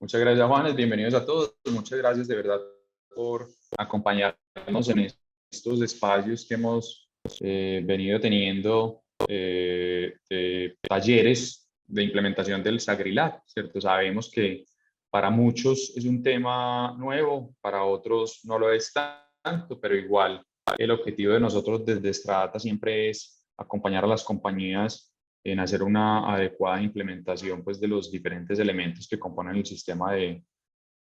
Muchas gracias, Juanes. Bienvenidos a todos. Muchas gracias de verdad por acompañarnos en estos espacios que hemos venido teniendo de talleres de implementación del Sagrilab, ¿cierto? Sabemos que para muchos es un tema nuevo, para otros no lo es tanto, pero igual el objetivo de nosotros desde Stradata siempre es acompañar a las compañías en hacer una adecuada implementación pues, de los diferentes elementos que componen el sistema de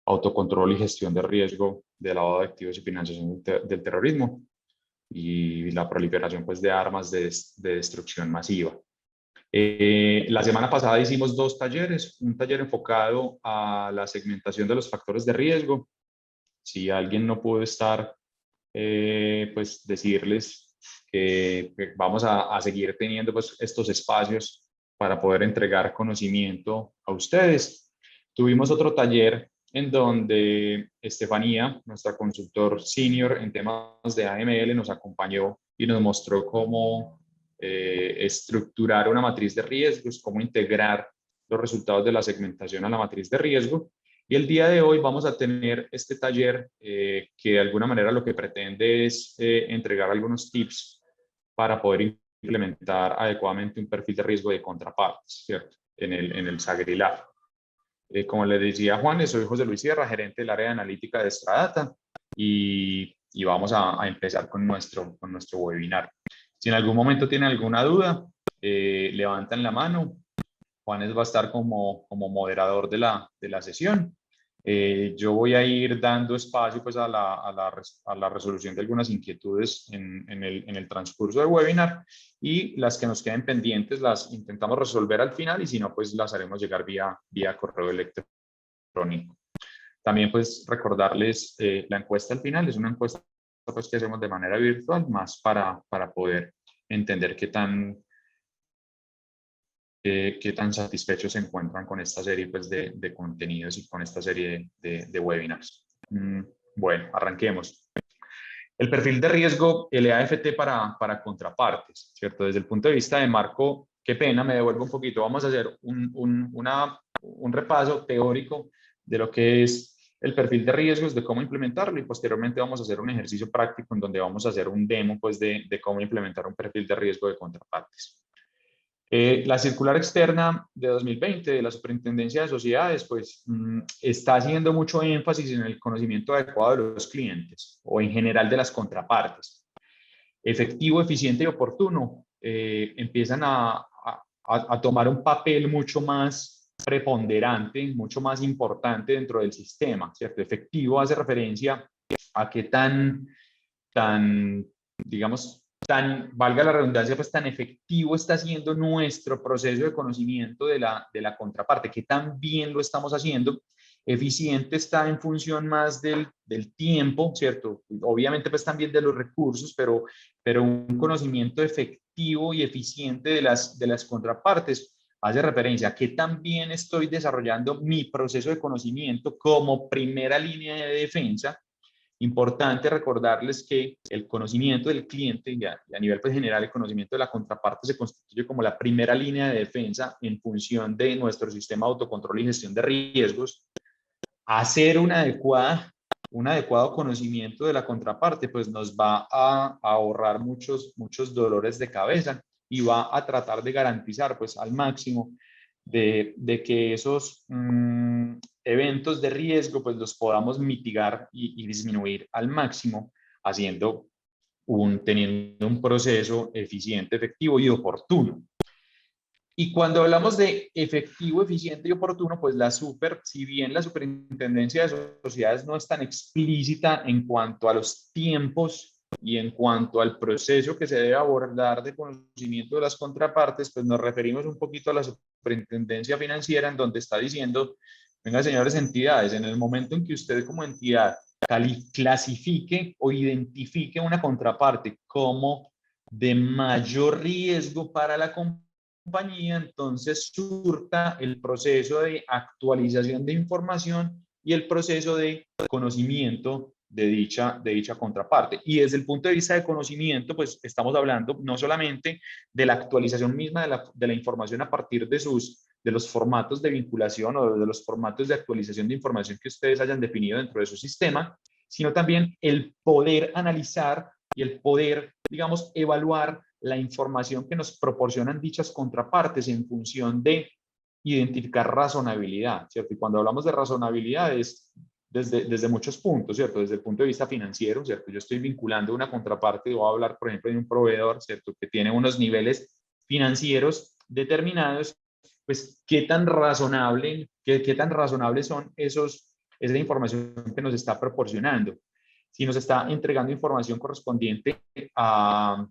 autocontrol y gestión de riesgo de lavado de activos y financiación del terrorismo y la proliferación pues, de armas de destrucción masiva. La semana pasada hicimos dos talleres, un taller enfocado a la segmentación de los factores de riesgo. Si alguien no pudo estar, pues decirles que vamos a seguir teniendo pues, estos espacios para poder entregar conocimiento a ustedes. Tuvimos otro taller en donde Estefanía, nuestra consultor senior en temas de AML, nos acompañó y nos mostró cómo estructurar una matriz de riesgos, cómo integrar los resultados de la segmentación a la matriz de riesgo. Y el día de hoy vamos a tener este taller que de alguna manera lo que pretende es entregar algunos tips para poder implementar adecuadamente un perfil de riesgo de contrapartes, ¿cierto? En el Sagrilab. Como les decía Juan, soy José Luis Sierra, gerente del área de analítica de Stradata y vamos a empezar con nuestro webinar. Si en algún momento tienen alguna duda, levantan la mano. Juanes va a estar como moderador de la sesión. Yo voy a ir dando espacio pues, a la resolución de algunas inquietudes en el transcurso del webinar y las que nos queden pendientes las intentamos resolver al final y si no, pues las haremos llegar vía correo electrónico. También pues recordarles la encuesta al final, es una encuesta pues, que hacemos de manera virtual más para poder entender qué tan satisfechos se encuentran con esta serie pues, de contenidos y con esta serie de webinars. Bueno, arranquemos. El perfil de riesgo LAFT para contrapartes, ¿cierto? Desde el punto de vista de marco, qué pena, me devuelvo un poquito. Vamos a hacer un repaso teórico de lo que es el perfil de riesgos, de cómo implementarlo y posteriormente vamos a hacer un ejercicio práctico en donde vamos a hacer un demo pues, de cómo implementar un perfil de riesgo de contrapartes. La circular externa de 2020 de la Superintendencia de Sociedades pues, está haciendo mucho énfasis en el conocimiento adecuado de los clientes o en general de las contrapartes. Efectivo, eficiente y oportuno empiezan a tomar un papel mucho más preponderante, mucho más importante dentro del sistema, ¿cierto? Efectivo hace referencia a qué digamos, valga la redundancia, pues tan efectivo está siendo nuestro proceso de conocimiento de la contraparte, que tan bien lo estamos haciendo. Eficiente está en función más del tiempo, ¿cierto? Obviamente pues también de los recursos, pero un conocimiento efectivo y eficiente de las contrapartes hace referencia a que también estoy desarrollando mi proceso de conocimiento como primera línea de defensa. Importante recordarles que el conocimiento del cliente y a nivel pues, general el conocimiento de la contraparte se constituye como la primera línea de defensa en función de nuestro sistema de autocontrol y gestión de riesgos. Hacer un adecuado conocimiento de la contraparte pues nos va a ahorrar muchos dolores de cabeza y va a tratar de garantizar pues al máximo de que esos eventos de riesgo pues los podamos mitigar y disminuir al máximo teniendo un proceso eficiente, efectivo y oportuno. Y cuando hablamos de efectivo, eficiente y oportuno, pues si bien la Superintendencia de Sociedades no es tan explícita en cuanto a los tiempos y en cuanto al proceso que se debe abordar de conocimiento de las contrapartes, pues nos referimos un poquito a la Superintendencia Financiera, en donde está diciendo, venga, señores entidades, en el momento en que usted como entidad clasifique o identifique una contraparte como de mayor riesgo para la compañía, entonces surta el proceso de actualización de información y el proceso de conocimiento de dicha contraparte. Y desde el punto de vista de conocimiento, pues estamos hablando no solamente de la actualización misma de la información a partir de sus de los formatos de vinculación o de los formatos de actualización de información que ustedes hayan definido dentro de su sistema, sino también el poder analizar y el poder, digamos, evaluar la información que nos proporcionan dichas contrapartes en función de identificar razonabilidad, ¿cierto? Y cuando hablamos de razonabilidad es desde muchos puntos, ¿cierto? Desde el punto de vista financiero, ¿cierto? Yo estoy vinculando una contraparte, voy a hablar, por ejemplo, de un proveedor, ¿cierto? Que tiene unos niveles financieros determinados, pues, ¿qué tan razonable, qué tan razonables son esa información que nos está proporcionando? Si nos está entregando información correspondiente a,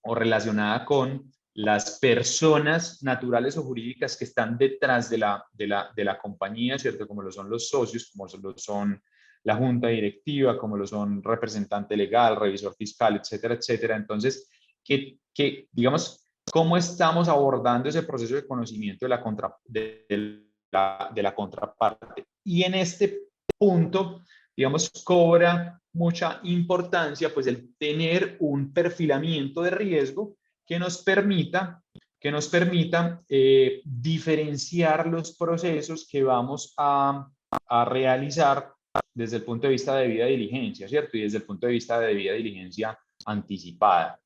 o relacionada con las personas naturales o jurídicas que están detrás de la compañía, ¿cierto? Como lo son los socios, como lo son la junta directiva, como lo son representante legal, revisor fiscal, etcétera, etcétera. Entonces, digamos, ¿cómo estamos abordando ese proceso de conocimiento de la contraparte? Y en este punto, digamos, cobra mucha importancia pues el tener un perfilamiento de riesgo que nos permita, diferenciar los procesos que vamos a realizar desde el punto de vista de debida diligencia, ¿cierto? Y desde el punto de vista de debida diligencia anticipada.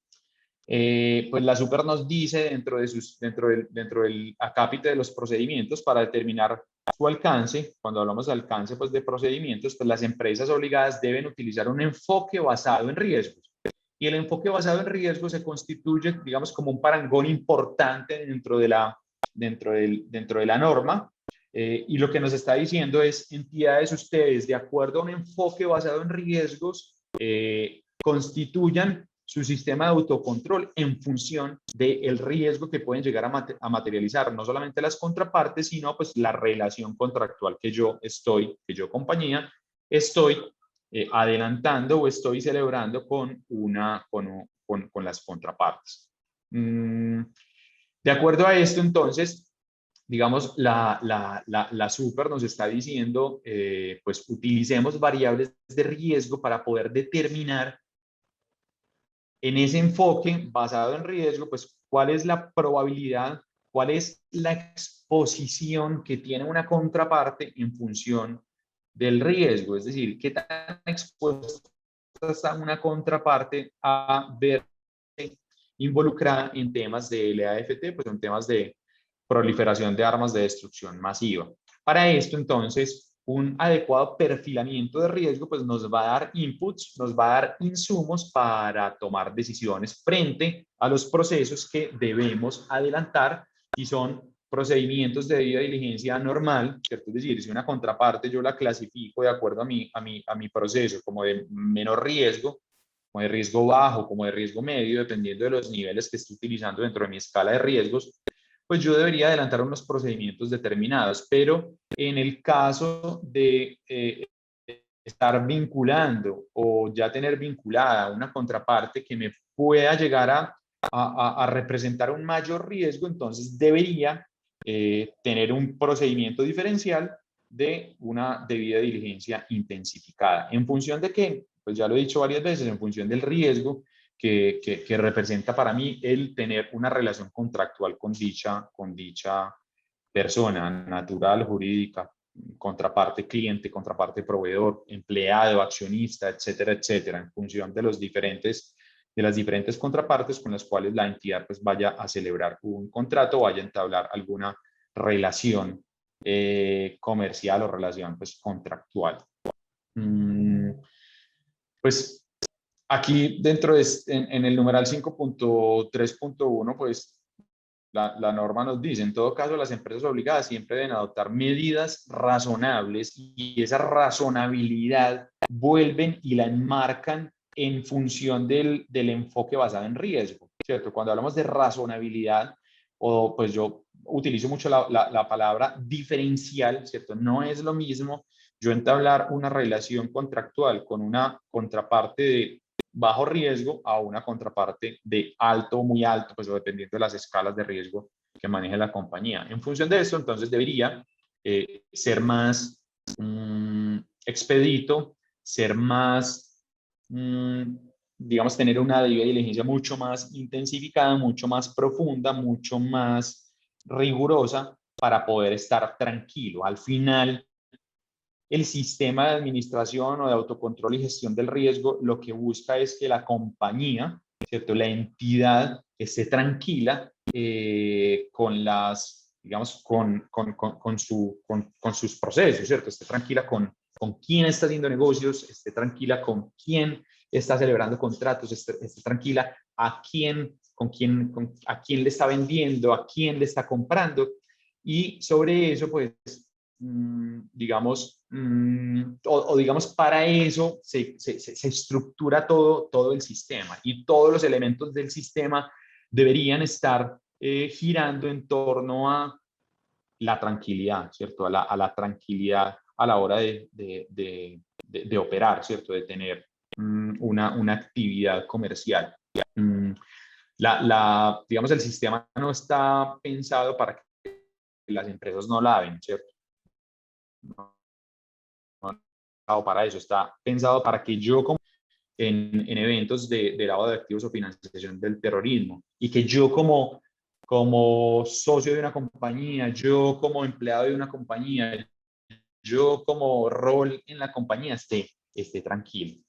Pues la super nos dice dentro del acápite de los procedimientos para determinar su alcance, cuando hablamos de alcance pues, de procedimientos, pues las empresas obligadas deben utilizar un enfoque basado en riesgos. Y el enfoque basado en riesgos se constituye, digamos, como un parangón importante dentro de la norma. Y lo que nos está diciendo es, entidades ustedes, de acuerdo a un enfoque basado en riesgos, constituyan su sistema de autocontrol en función del riesgo que pueden llegar a materializar, no solamente las contrapartes, sino pues la relación contractual que yo compañía, estoy adelantando o estoy celebrando con las contrapartes. De acuerdo a esto, entonces, digamos, la super nos está diciendo, pues utilicemos variables de riesgo para poder determinar en ese enfoque basado en riesgo, pues cuál es la probabilidad, cuál es la exposición que tiene una contraparte en función del riesgo, es decir, qué tan expuesta está una contraparte a verse involucrada en temas de LAFT, pues en temas de proliferación de armas de destrucción masiva. Para esto, entonces, un adecuado perfilamiento de riesgo pues nos va a dar inputs, nos va a dar insumos para tomar decisiones frente a los procesos que debemos adelantar y son procedimientos de debida diligencia normal, ¿cierto? Es decir, si una contraparte yo la clasifico de acuerdo a mi proceso como de menor riesgo, como de riesgo bajo, como de riesgo medio, dependiendo de los niveles que esté utilizando dentro de mi escala de riesgos, pues yo debería adelantar unos procedimientos determinados, pero en el caso de estar vinculando o ya tener vinculada una contraparte que me pueda llegar a representar un mayor riesgo, entonces debería tener un procedimiento diferencial de una debida diligencia intensificada. ¿En función de qué? Pues ya lo he dicho varias veces, en función del riesgo que representa para mí el tener una relación contractual con dicha persona, natural, jurídica, contraparte cliente, contraparte proveedor, empleado, accionista, etcétera, etcétera, en función de las diferentes contrapartes con las cuales la entidad pues vaya a celebrar un contrato o vaya a entablar alguna relación comercial o relación pues contractual. Pues aquí dentro en el numeral 5.3.1, pues la norma nos dice, en todo caso, las empresas obligadas siempre deben adoptar medidas razonables y esa razonabilidad vuelven y la enmarcan en función del enfoque basado en riesgo, ¿cierto? Cuando hablamos de razonabilidad, o pues yo utilizo mucho la palabra diferencial, ¿cierto? No es lo mismo yo entablar una relación contractual con una contraparte de bajo riesgo a una contraparte de alto o muy alto, pues dependiendo de las escalas de riesgo que maneje la compañía. En función de esto, entonces debería ser más expedito, ser más, digamos, tener una debida diligencia mucho más intensificada, mucho más profunda, mucho más rigurosa para poder estar tranquilo. Al final, el sistema de administración o de autocontrol y gestión del riesgo lo que busca es que la compañía, ¿cierto? La entidad esté tranquila con las, digamos, con sus procesos, ¿cierto? Esté tranquila con quién está haciendo negocios, esté tranquila con quién está celebrando contratos, esté tranquila a quién, a quién le está vendiendo, a quién le está comprando. Y sobre eso, pues, digamos, digamos, para eso se estructura todo el sistema y todos los elementos del sistema deberían estar girando en torno a la tranquilidad, ¿cierto? A la tranquilidad a la hora de operar, ¿cierto? De tener una actividad comercial. Digamos, el sistema no está pensado para que las empresas no laven, ¿cierto? No, no, para eso, está pensado para que yo como en eventos de lavado de activos o financiación del terrorismo y que yo como socio de una compañía, yo como empleado de una compañía, yo como rol en la compañía esté tranquilo.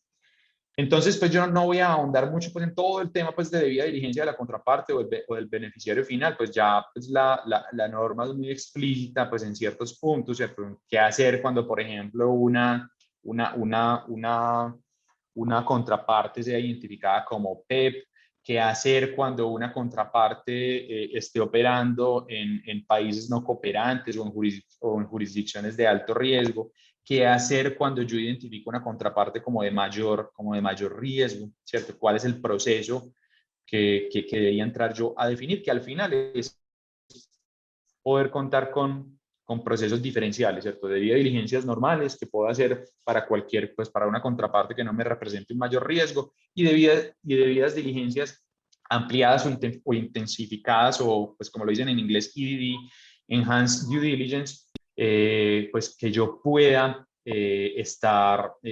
Entonces, pues yo no voy a ahondar mucho pues, en todo el tema pues, de debida diligencia de la contraparte o del beneficiario final, pues ya pues, la norma es muy explícita pues, en ciertos puntos, ¿cierto? ¿Qué hacer cuando, por ejemplo, una contraparte sea identificada como PEP? ¿Qué hacer cuando una contraparte esté operando en países no cooperantes o en jurisdicciones de alto riesgo? ¿Qué hacer cuando yo identifico una contraparte como de mayor riesgo? ¿Cierto? ¿Cuál es el proceso que debería entrar yo a definir? Que al final es poder contar con procesos diferenciales, ¿cierto? Debida diligencias normales que puedo hacer para cualquier, pues para una contraparte que no me represente un mayor riesgo y debidas diligencias ampliadas o intensificadas o, pues como lo dicen en inglés, EDD, Enhanced Due Diligence, pues que yo pueda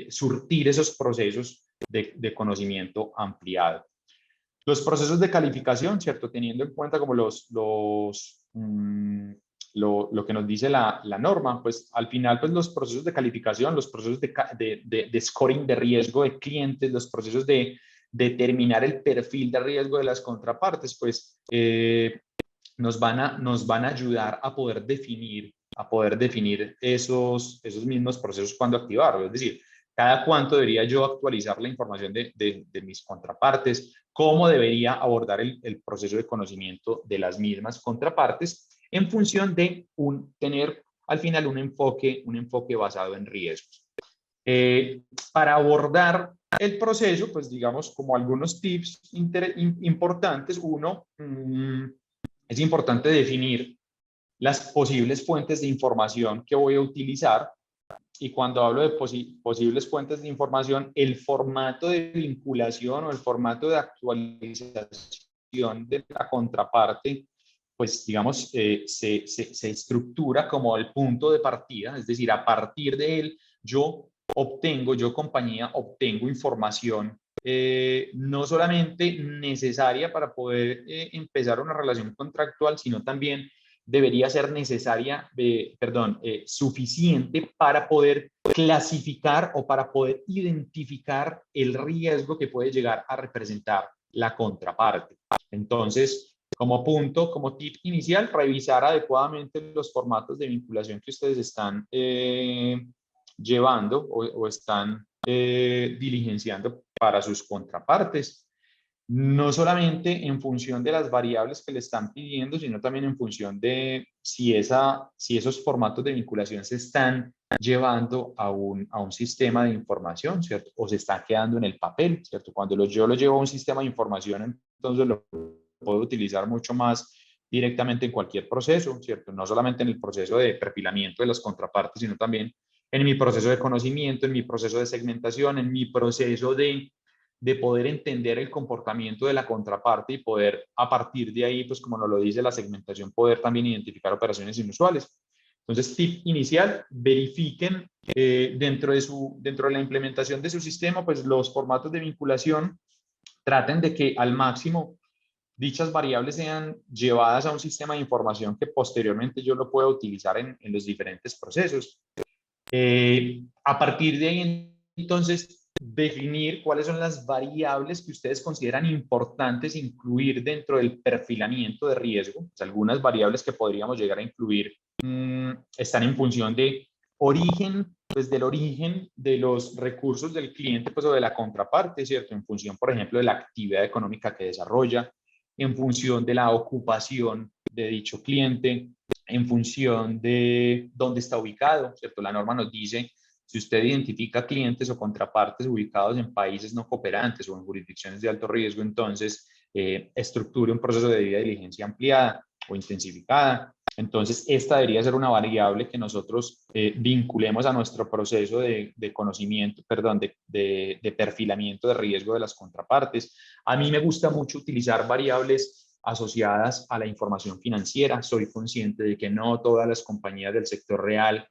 surtir esos procesos de conocimiento ampliado. Los procesos de calificación, ¿cierto? Teniendo en cuenta como lo que nos dice la norma, pues al final pues los procesos de calificación, los procesos de scoring de riesgo de clientes, los procesos de determinar el perfil de riesgo de las contrapartes, pues nos van a ayudar a poder definir esos mismos procesos cuando activarlos. Es decir, cada cuánto debería yo actualizar la información de mis contrapartes, cómo debería abordar el proceso de conocimiento de las mismas contrapartes en función de tener al final un enfoque basado en riesgos. Para abordar el proceso, pues digamos como algunos tips importantes. Uno, es importante definir las posibles fuentes de información que voy a utilizar. Y cuando hablo de posibles fuentes de información, el formato de vinculación o el formato de actualización de la contraparte, pues digamos, se estructura como el punto de partida, es decir, a partir de él yo compañía, obtengo información no solamente necesaria para poder empezar una relación contractual, sino también debería ser suficiente para poder clasificar o para poder identificar el riesgo que puede llegar a representar la contraparte. Entonces, como tip inicial, revisar adecuadamente los formatos de vinculación que ustedes están llevando o están diligenciando para sus contrapartes. No solamente en función de las variables que le están pidiendo, sino también en función de si esos formatos de vinculación se están llevando a un sistema de información, ¿cierto? O se están quedando en el papel, ¿cierto? Cuando yo lo llevo a un sistema de información, entonces lo puedo utilizar mucho más directamente en cualquier proceso, ¿cierto? No solamente en el proceso de perfilamiento de las contrapartes, sino también en mi proceso de conocimiento, en mi proceso de segmentación, en mi proceso de poder entender el comportamiento de la contraparte y poder a partir de ahí, pues como nos lo dice la segmentación, poder también identificar operaciones inusuales. Entonces, tip inicial, verifiquen dentro de la implementación de su sistema, pues los formatos de vinculación, traten de que al máximo dichas variables sean llevadas a un sistema de información que posteriormente yo lo pueda utilizar en los diferentes procesos. A partir de ahí, entonces, definir cuáles son las variables que ustedes consideran importantes incluir dentro del perfilamiento de riesgo. Pues algunas variables que podríamos llegar a incluir están en función de origen, pues del origen de los recursos del cliente, pues o de la contraparte, ¿cierto? En función, por ejemplo, de la actividad económica que desarrolla, en función de la ocupación de dicho cliente, en función de dónde está ubicado, ¿cierto? La norma nos dice, si usted identifica clientes o contrapartes ubicados en países no cooperantes o en jurisdicciones de alto riesgo, entonces estructure un proceso de debida diligencia ampliada o intensificada. Entonces, esta debería ser una variable que nosotros vinculemos a nuestro proceso de conocimiento, perdón, de perfilamiento de riesgo de las contrapartes. A mí me gusta mucho utilizar variables asociadas a la información financiera. Soy consciente de que no todas las compañías del sector real,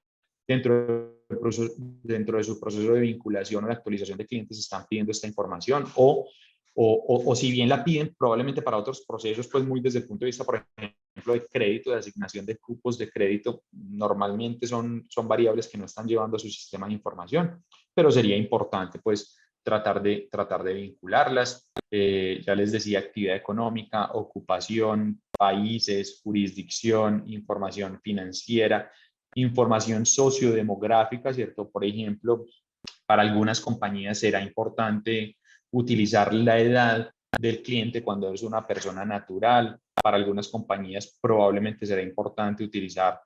dentro de su proceso de vinculación o de actualización de clientes, están pidiendo esta información o si bien la piden, probablemente para otros procesos, pues muy desde el punto de vista, por ejemplo, de crédito, de asignación de cupos de crédito, normalmente son variables que no están llevando a su sistema de información, pero sería importante, pues, tratar de vincularlas. Ya les decía, actividad económica, ocupación, países, jurisdicción, información financiera, información sociodemográfica, ¿cierto? Por ejemplo, para algunas compañías será importante utilizar la edad del cliente cuando es una persona natural. Para algunas compañías probablemente será importante utilizar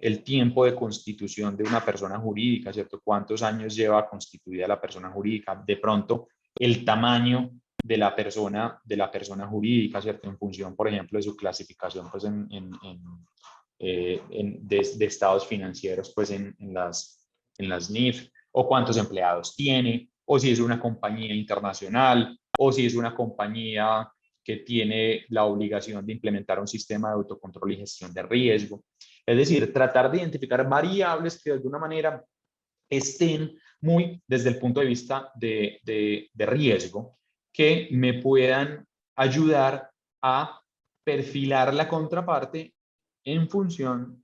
el tiempo de constitución de una persona jurídica, ¿cierto? ¿Cuántos años lleva constituida la persona jurídica? De pronto, el tamaño de la persona jurídica, ¿cierto? En función, por ejemplo, de su clasificación pues, de estados financieros pues, en las NIF, o cuántos empleados tiene, o si es una compañía internacional, o si es una compañía que tiene la obligación de implementar un sistema de autocontrol y gestión de riesgo. Es decir, tratar de identificar variables que de alguna manera estén muy desde el punto de vista de riesgo, que me puedan ayudar a perfilar la contraparte en función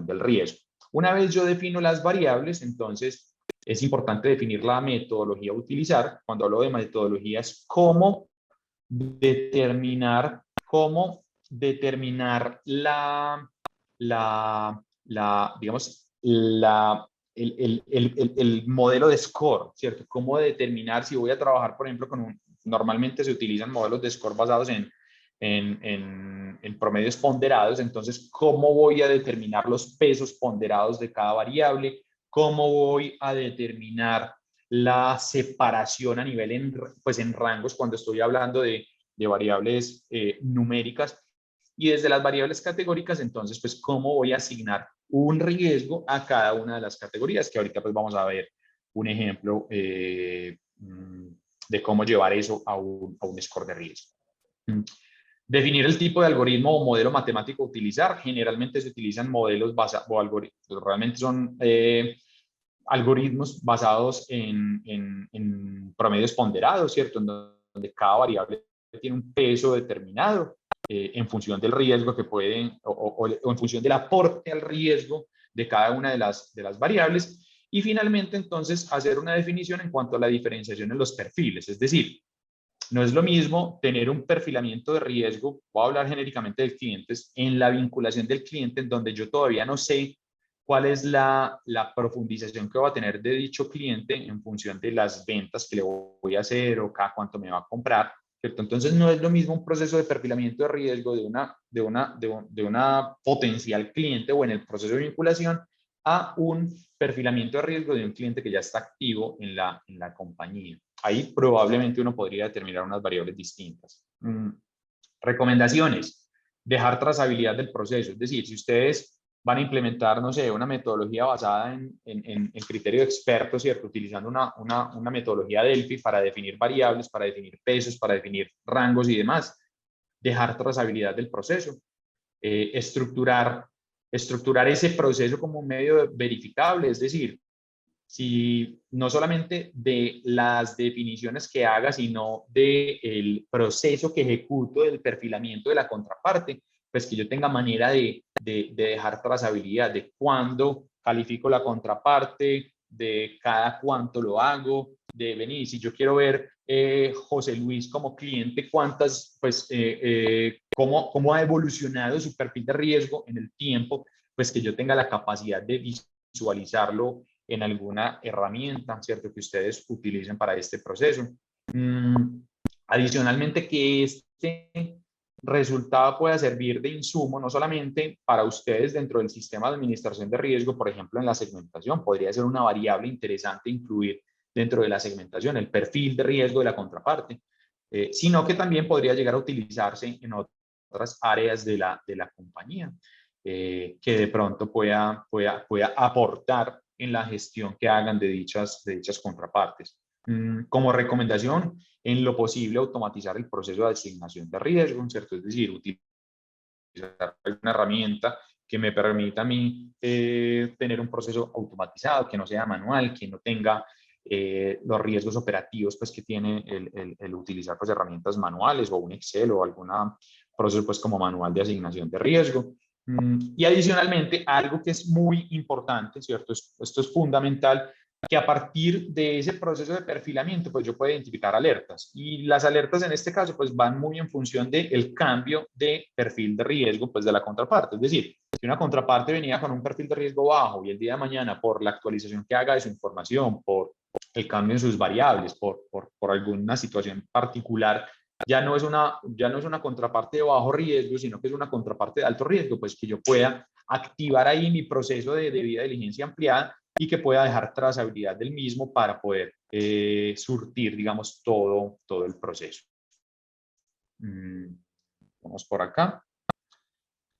del riesgo. Una vez yo defino las variables, entonces es importante definir la metodología a utilizar. Cuando hablo de metodología es cómo determinar digamos, el modelo de score, ¿cierto? Cómo determinar si voy a trabajar, por ejemplo, normalmente se utilizan modelos de score basados en promedios ponderados, entonces, ¿cómo voy a determinar los pesos ponderados de cada variable? ¿Cómo voy a determinar la separación a nivel pues en rangos cuando estoy hablando de variables numéricas? Y desde las variables categóricas, entonces, pues, ¿cómo voy a asignar un riesgo a cada una de las categorías? Que ahorita, pues, vamos a ver un ejemplo de cómo llevar eso a un score de riesgo. Definir el tipo de algoritmo o modelo matemático a utilizar. Generalmente se utilizan modelos basados, o algoritmos, realmente son algoritmos basados en promedios ponderados, ¿cierto? En donde cada variable tiene un peso determinado en función del riesgo que pueden, o en función del aporte al riesgo de cada una de las variables. Y finalmente, entonces, hacer una definición en cuanto a la diferenciación en los perfiles. Es decir, no es lo mismo tener un perfilamiento de riesgo, voy a hablar genéricamente de clientes, en la vinculación del cliente, en donde yo todavía no sé cuál es la profundización que va a tener de dicho cliente en función de las ventas que le voy a hacer o cada cuánto me va a comprar, ¿cierto? Entonces no es lo mismo un proceso de perfilamiento de riesgo de una potencial cliente o en el proceso de vinculación a un perfilamiento de riesgo de un cliente que ya está activo en la compañía. Ahí probablemente uno podría determinar unas variables distintas. Recomendaciones. Dejar trazabilidad del proceso. Es decir, si ustedes van a implementar, no sé, una metodología basada en criterio de expertos, ¿cierto? Utilizando una metodología Delphi para definir variables, para definir pesos, para definir rangos y demás. Dejar trazabilidad del proceso. Estructurar ese proceso como un medio verificable, es decir, si no solamente de las definiciones que haga, sino del proceso que ejecuto del perfilamiento de la contraparte, pues que yo tenga manera de dejar trazabilidad de cuándo califico la contraparte, de cada cuánto lo hago, de venir, si yo quiero ver José Luis como cliente, cómo ha evolucionado su perfil de riesgo en el tiempo, pues que yo tenga la capacidad de visualizarlo en alguna herramienta, ¿cierto?, que ustedes utilicen para este proceso. Adicionalmente, que este resultado pueda servir de insumo no solamente para ustedes dentro del sistema de administración de riesgo, por ejemplo, en la segmentación, podría ser una variable interesante incluir dentro de la segmentación el perfil de riesgo de la contraparte, sino que también podría llegar a utilizarse en otras áreas de la compañía, que de pronto pueda aportar en la gestión que hagan de dichas contrapartes. Como recomendación, en lo posible automatizar el proceso de asignación de riesgo, ¿cierto? Es decir, utilizar una herramienta que me permita a mí tener un proceso automatizado, que no sea manual, que no tenga los riesgos operativos pues, que tiene el utilizar pues, herramientas manuales o un Excel o algún proceso pues, como manual de asignación de riesgo. Y adicionalmente, algo que es muy importante, ¿cierto? Esto es fundamental, que a partir de ese proceso de perfilamiento, pues yo puedo identificar alertas. Y las alertas en este caso, pues van muy en función del cambio de perfil de riesgo, pues de la contraparte. Es decir, si una contraparte venía con un perfil de riesgo bajo y el día de mañana, por la actualización que haga de su información, por el cambio en sus variables, por alguna situación particular, ya no es una contraparte de bajo riesgo, sino que es una contraparte de alto riesgo, pues que yo pueda activar ahí mi proceso de debida diligencia ampliada y que pueda dejar trazabilidad del mismo para poder surtir, digamos, todo el proceso. Vamos por acá.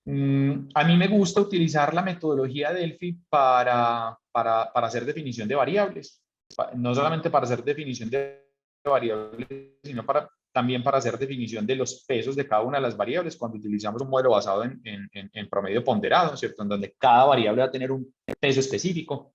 A mí me gusta utilizar la metodología Delphi para hacer definición de variables. No solamente para hacer definición de variables, sino también para hacer definición de los pesos de cada una de las variables cuando utilizamos un modelo basado en promedio ponderado, ¿cierto? En donde cada variable va a tener un peso específico.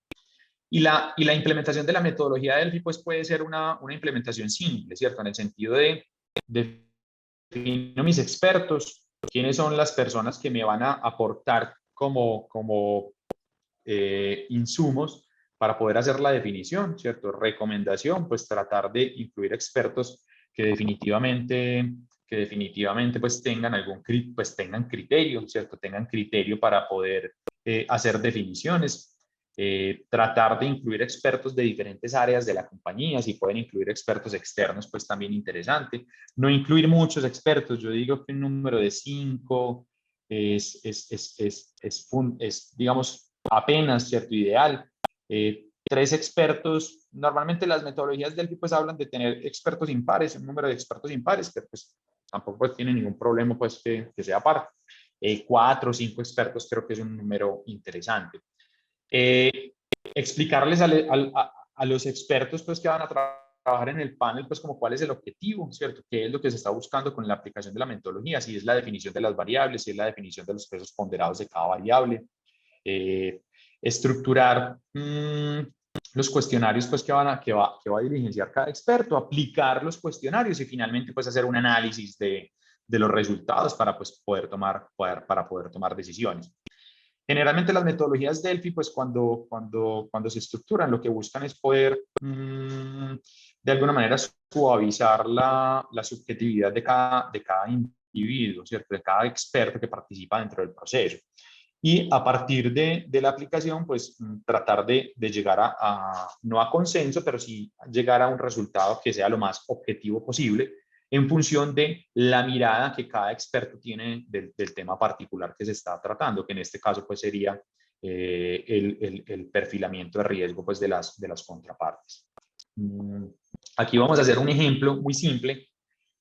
Y la implementación de la metodología Delphi pues, puede ser una implementación simple, ¿cierto? En el sentido de defino mis expertos, quiénes son las personas que me van a aportar como insumos para poder hacer la definición, ¿cierto? Recomendación, pues tratar de incluir expertos que definitivamente pues tengan criterio, ¿cierto? Tengan criterio para poder hacer definiciones. Tratar de incluir expertos de diferentes áreas de la compañía, si pueden incluir expertos externos, pues también interesante. No incluir muchos expertos, yo digo que un número de 5 es digamos, apenas, ¿cierto? Ideal. 3 expertos, normalmente las metodologías Delphi pues hablan de tener expertos impares, un número de expertos impares, pero pues tampoco pues, tiene ningún problema pues que sea par. 4 o 5 expertos creo que es un número interesante. Explicarles a los expertos pues, que van a trabajar en el panel, pues como cuál es el objetivo, ¿cierto? ¿Qué es lo que se está buscando con la aplicación de la metodología? Si es la definición de las variables, si es la definición de los pesos ponderados de cada variable. Estructurar los cuestionarios pues, que va a diligenciar cada experto, aplicar los cuestionarios y finalmente pues, hacer un análisis de los resultados para pues, poder tomar decisiones. Generalmente las metodologías Delphi, pues cuando se estructuran, lo que buscan es poder, de alguna manera, suavizar la subjetividad de cada individuo, ¿cierto? De cada experto que participa dentro del proceso. Y a partir de la aplicación, pues tratar de llegar no a consenso, pero sí llegar a un resultado que sea lo más objetivo posible en función de la mirada que cada experto tiene del tema particular que se está tratando, que en este caso pues sería el perfilamiento de riesgo pues, de las contrapartes. Aquí vamos a hacer un ejemplo muy simple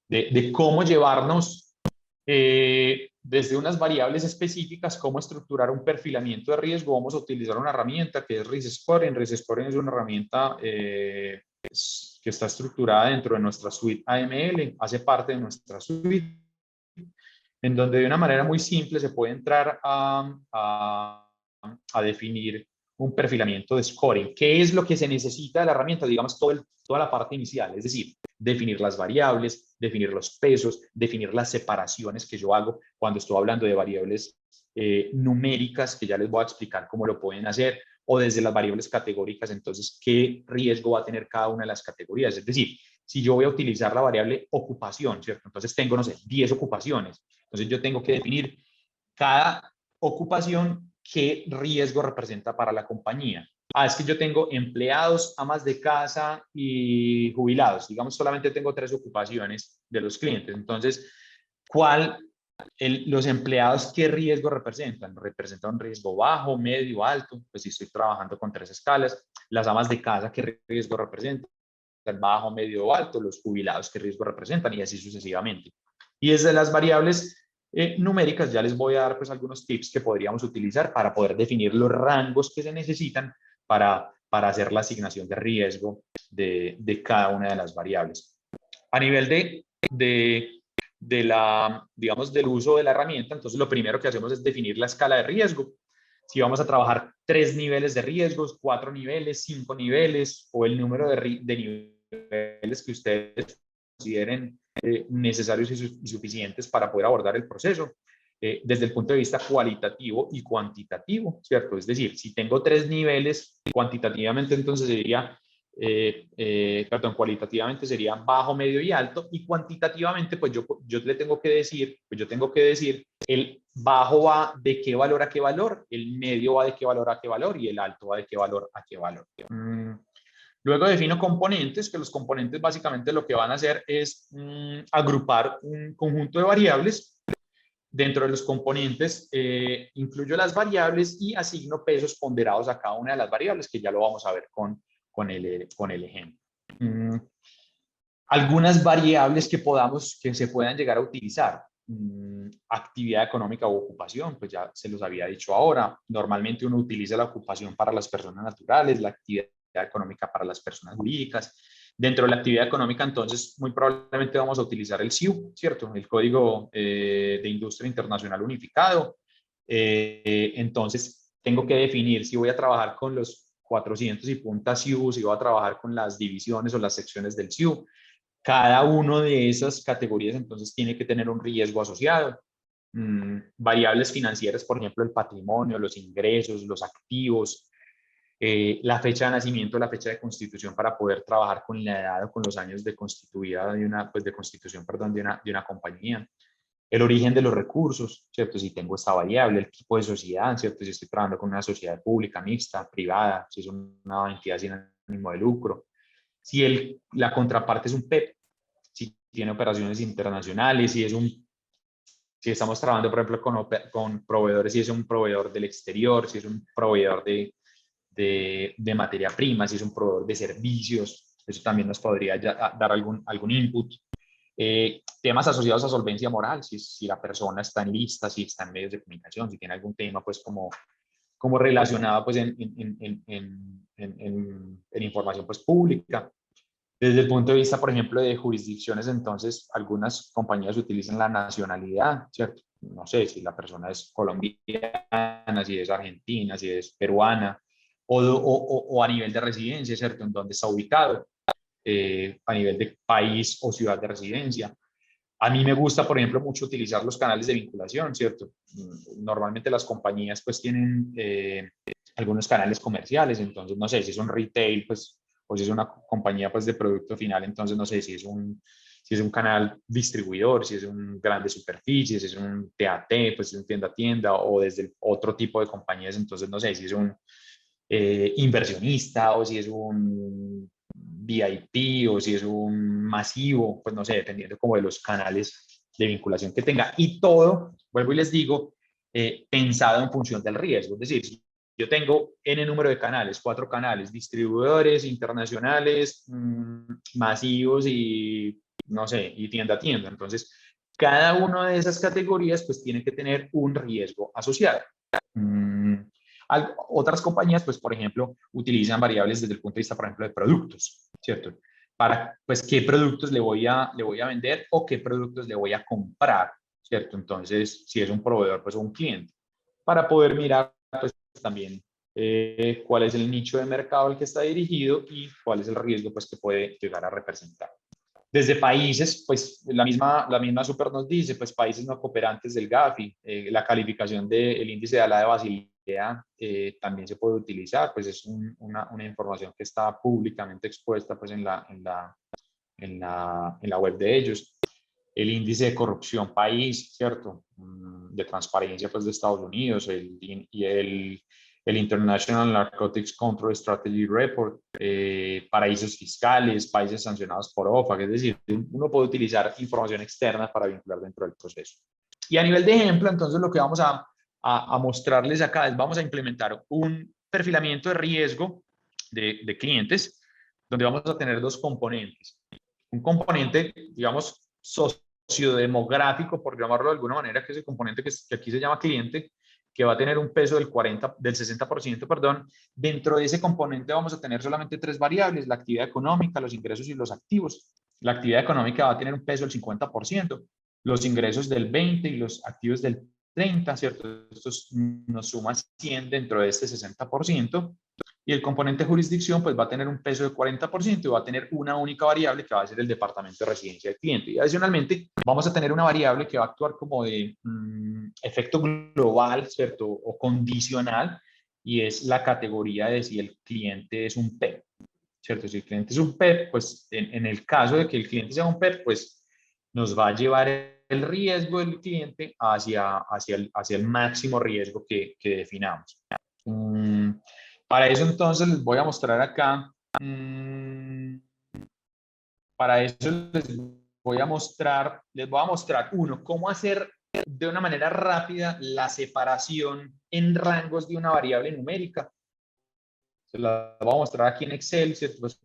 de cómo llevarnos desde unas variables específicas, cómo estructurar un perfilamiento de riesgo. Vamos a utilizar una herramienta que es Risk Scoring. Risk Scoring es una herramienta que está estructurada dentro de nuestra suite AML, hace parte de nuestra suite, en donde de una manera muy simple se puede entrar a definir un perfilamiento de scoring. ¿Qué es lo que se necesita de la herramienta? Digamos, toda la parte inicial, es decir, definir las variables, definir los pesos, definir las separaciones que yo hago cuando estoy hablando de variables numéricas, que ya les voy a explicar cómo lo pueden hacer, o desde las variables categóricas, entonces, ¿qué riesgo va a tener cada una de las categorías? Es decir, si yo voy a utilizar la variable ocupación, ¿cierto? Entonces tengo, no sé, 10 ocupaciones. Entonces yo tengo que definir cada ocupación qué riesgo representa para la compañía. Es que yo tengo empleados, amas de casa y jubilados. Digamos, solamente tengo 3 ocupaciones de los clientes. Entonces, los empleados, ¿qué riesgo representan? ¿Representan un riesgo bajo, medio, alto? Pues si estoy trabajando con 3 escalas. Las amas de casa, ¿qué riesgo representan? Bajo, medio o alto. Los jubilados, ¿qué riesgo representan? Y así sucesivamente. Y desde las variables numéricas ya les voy a dar pues algunos tips que podríamos utilizar para poder definir los rangos que se necesitan para hacer la asignación de riesgo de cada una de las variables. A nivel digamos, del uso de la herramienta, entonces lo primero que hacemos es definir la escala de riesgo. Si vamos a trabajar 3 niveles de riesgos, 4 niveles, 5 niveles o el número de niveles que ustedes consideren necesarios y suficientes para poder abordar el proceso desde el punto de vista cualitativo y cuantitativo, ¿cierto? Es decir, si tengo 3 niveles, cuantitativamente entonces sería cualitativamente sería bajo, medio y alto, y cuantitativamente, pues yo le tengo que decir, pues yo tengo que decir, el bajo va de qué valor a qué valor, el medio va de qué valor a qué valor, y el alto va de qué valor a qué valor. Luego defino componentes, que los componentes básicamente lo que van a hacer es agrupar un conjunto de variables. Dentro de los componentes incluyo las variables y asigno pesos ponderados a cada una de las variables, que ya lo vamos a ver con el ejemplo. Algunas variables que se puedan llegar a utilizar. Actividad económica u ocupación, pues ya se los había dicho ahora. Normalmente uno utiliza la ocupación para las personas naturales, la actividad económica para las personas jurídicas. Dentro de la actividad económica, entonces, muy probablemente vamos a utilizar el CIU, ¿cierto? El Código de Industria Internacional Unificado. Entonces, tengo que definir si voy a trabajar con los 400 y punta CIU, si voy a trabajar con las divisiones o las secciones del CIU. Cada una de esas categorías, entonces, tiene que tener un riesgo asociado. Variables financieras, por ejemplo, el patrimonio, los ingresos, los activos, la fecha de nacimiento, la fecha de constitución para poder trabajar con la edad o con los años de constituida de constitución, perdón, de una compañía. El origen de los recursos, ¿cierto? Si tengo esta variable, el tipo de sociedad, ¿cierto? Si estoy trabajando con una sociedad pública, mixta, privada, si es una entidad sin ánimo de lucro. Si la contraparte es un PEP, si tiene operaciones internacionales, si estamos trabajando, por ejemplo, con proveedores, si es un proveedor del exterior, si es un proveedor de materia prima, si es un proveedor de servicios, eso también nos podría dar algún input. Temas asociados a solvencia moral, si la persona está en lista, si está en medios de comunicación, si tiene algún tema pues como relacionado pues en información pues pública. Desde el punto de vista, por ejemplo, de jurisdicciones, entonces, algunas compañías utilizan la nacionalidad, ¿cierto? No sé si la persona es colombiana, si es argentina, si es peruana, o a nivel de residencia, ¿cierto? En dónde está ubicado, a nivel de país o ciudad de residencia. A mí me gusta, por ejemplo, mucho utilizar los canales de vinculación, ¿cierto? Normalmente las compañías pues tienen algunos canales comerciales, entonces no sé si es un retail, pues, o si es una compañía pues de producto final, entonces no sé si es un canal distribuidor, si es un grande superficie, si es un TAT, pues si es un tienda a tienda, o desde otro tipo de compañías, entonces no sé si es un inversionista o si es un VIP o si es un masivo, pues no sé, dependiendo como de los canales de vinculación que tenga. Y todo, vuelvo y les digo, pensado en función del riesgo. Es decir, si yo tengo N número de canales, 4 canales, distribuidores, internacionales, masivos y, no sé, y tienda a tienda. Entonces, cada una de esas categorías pues tiene que tener un riesgo asociado. Otras compañías, pues, por ejemplo, utilizan variables desde el punto de vista, por ejemplo, de productos, ¿cierto? Para, pues, qué productos le voy a vender o qué productos le voy a comprar, ¿cierto? Entonces, si es un proveedor, pues, o un cliente, para poder mirar, pues, también cuál es el nicho de mercado al que está dirigido y cuál es el riesgo pues, que puede llegar a representar. Desde países, pues la misma Super nos dice, pues países no cooperantes del Gafi, la calificación del índice de ALA de Basilea también se puede utilizar, pues es una información que está públicamente expuesta pues en la web de ellos. El índice de corrupción país, ¿cierto? De transparencia pues de Estados Unidos, el International Narcotics Control Strategy Report, paraísos fiscales, países sancionados por OFAC, es decir, uno puede utilizar información externa para vincular dentro del proceso. Y a nivel de ejemplo, entonces lo que vamos a mostrarles acá es vamos a implementar un perfilamiento de riesgo de clientes, donde vamos a tener dos componentes. Un componente, digamos, sociodemográfico, por llamarlo de alguna manera, que es el componente que aquí se llama cliente, que va a tener un peso del 60%, perdón. Dentro de ese componente vamos a tener solamente tres variables: la actividad económica, los ingresos y los activos. La actividad económica va a tener un peso del 50%, los ingresos del 20% y los activos del 30%, ¿cierto? Esto nos suma 100 dentro de este 60%. Y el componente jurisdicción pues va a tener un peso de 40% y va a tener una única variable que va a ser el departamento de residencia del cliente. Y adicionalmente vamos a tener una variable que va a actuar como de efecto global, ¿cierto? O condicional, y es la categoría de si el cliente es un PEP, ¿cierto? Si el cliente es un PEP, pues en el caso de que el cliente sea un PEP, pues nos va a llevar el riesgo del cliente hacia el máximo riesgo que definamos. Para eso entonces les voy a mostrar acá, para eso les voy a mostrar uno, cómo hacer de una manera rápida la separación en rangos de una variable numérica. Se la voy a mostrar aquí en Excel, ¿cierto? Pues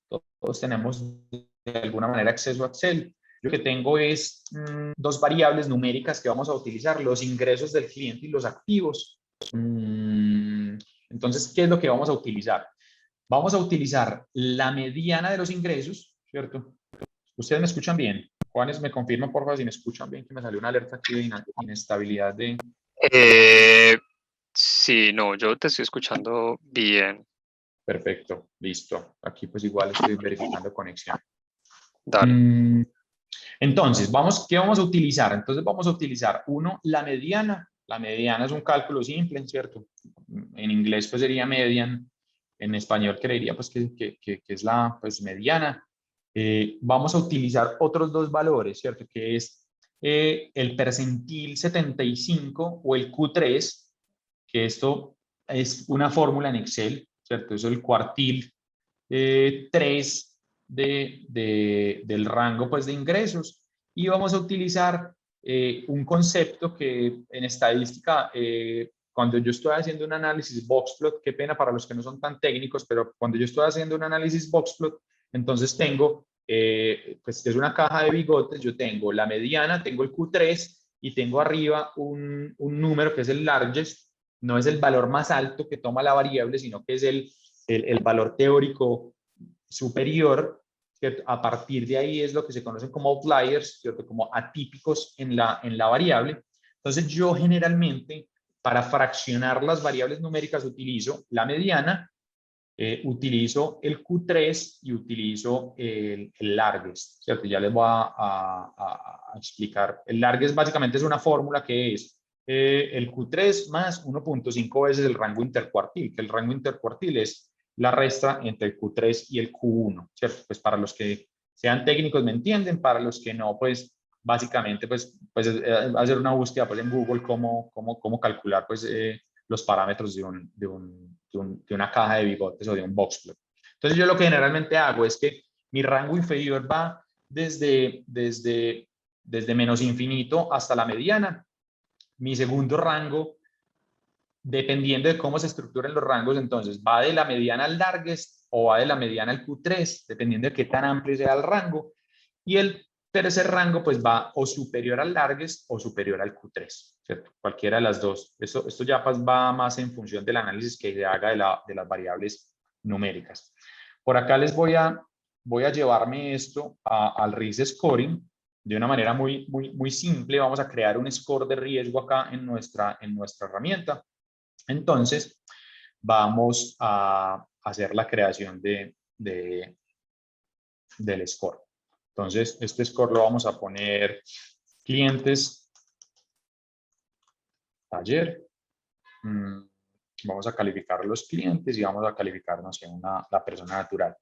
todos tenemos de alguna manera acceso a Excel. Lo que tengo es dos variables numéricas que vamos a utilizar: los ingresos del cliente y los activos. Entonces, ¿qué es lo que vamos a utilizar? Vamos a utilizar la mediana de los ingresos, ¿cierto? ¿Ustedes me escuchan bien? Juanes, me confirman por favor si me escuchan bien, que me salió una alerta aquí de inestabilidad de... Sí, no, yo te estoy escuchando bien. Perfecto, listo. Aquí pues igual estoy verificando conexión. Dale. Entonces, ¿qué vamos a utilizar? Entonces vamos a utilizar, uno, la mediana. La mediana es un cálculo simple, ¿cierto? En inglés pues sería median, en español creería pues que es la pues mediana. Vamos a utilizar otros dos valores, ¿cierto? Que es el percentil 75 o el Q3, que esto es una fórmula en Excel, ¿cierto? Eso es el cuartil 3 del rango pues, de ingresos. Y vamos a utilizar un concepto que en estadística, cuando yo estoy haciendo un análisis boxplot, qué pena para los que no son tan técnicos, pero cuando yo estoy haciendo un análisis boxplot, entonces tengo, pues que es una caja de bigotes, yo tengo la mediana, tengo el Q3 y tengo arriba un número que es el largest. No es el valor más alto que toma la variable, sino que es el valor teórico superior, ¿cierto? A partir de ahí es lo que se conocen como outliers, ¿cierto? Como atípicos en la variable. Entonces yo generalmente para fraccionar las variables numéricas utilizo la mediana, utilizo el Q3 y utilizo el largest, ¿cierto? Ya les voy a explicar. El largest básicamente es una fórmula que es el Q3 más 1.5 veces el rango intercuartil, que el rango intercuartil es la resta entre el Q3 y el Q1, ¿cierto? Pues para los que sean técnicos me entienden, para los que no, pues básicamente pues hacer una búsqueda pues, en Google cómo calcular pues los parámetros de una caja de bigotes o de un boxplot. Entonces yo lo que generalmente hago es que mi rango inferior va desde menos infinito hasta la mediana. Mi segundo rango, dependiendo de cómo se estructuren los rangos, entonces va de la mediana al largest o va de la mediana al Q3, dependiendo de qué tan amplio sea el rango. Y el tercer rango pues va o superior al largest o superior al Q3, ¿cierto? Cualquiera de las dos. Esto ya pues va más en función del análisis que se haga de las variables numéricas. Por acá les voy a llevarme esto al risk scoring de una manera muy simple. Vamos a crear un score de riesgo acá en nuestra herramienta. Entonces, vamos a hacer la creación del score. Entonces, este score lo vamos a poner clientes, taller. Vamos a calificar los clientes y vamos a calificar, no sé, la persona natural.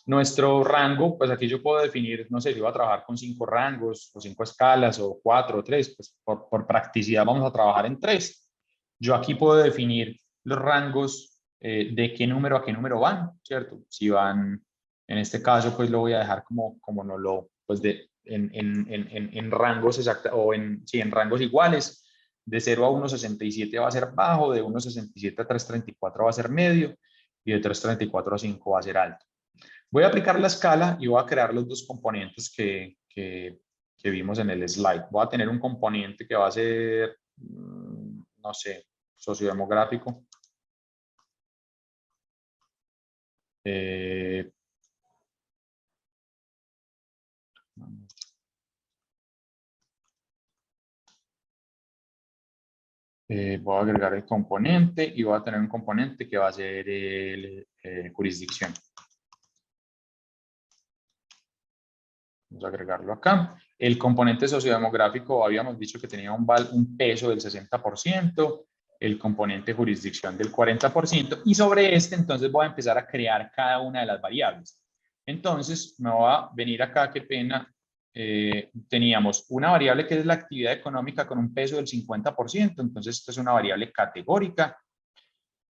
Nuestro rango, pues aquí yo puedo definir, no sé, si voy a trabajar con 5 rangos o 5 escalas o 4 o 3, pues por practicidad vamos a trabajar en 3. Yo aquí puedo definir los rangos de qué número a qué número van, ¿cierto? Si van, en este caso, pues lo voy a dejar como no lo, pues en rangos exactos o sí, en rangos iguales. De 0 a 1,67 va a ser bajo, de 1,67 a 3,34 va a ser medio y de 3,34 a 5 va a ser alto. Voy a aplicar la escala y voy a crear los dos componentes que vimos en el slide. Voy a tener un componente que va a ser, no sé, sociodemográfico. Voy a agregar el componente y voy a tener un componente que va a ser el jurisdicción. Vamos a agregarlo acá. El componente sociodemográfico habíamos dicho que tenía un peso del 60%, el componente jurisdicción del 40%, y sobre este entonces voy a empezar a crear cada una de las variables. Entonces me voy a venir acá, qué pena, teníamos una variable que es la actividad económica con un peso del 50%, entonces esta es una variable categórica.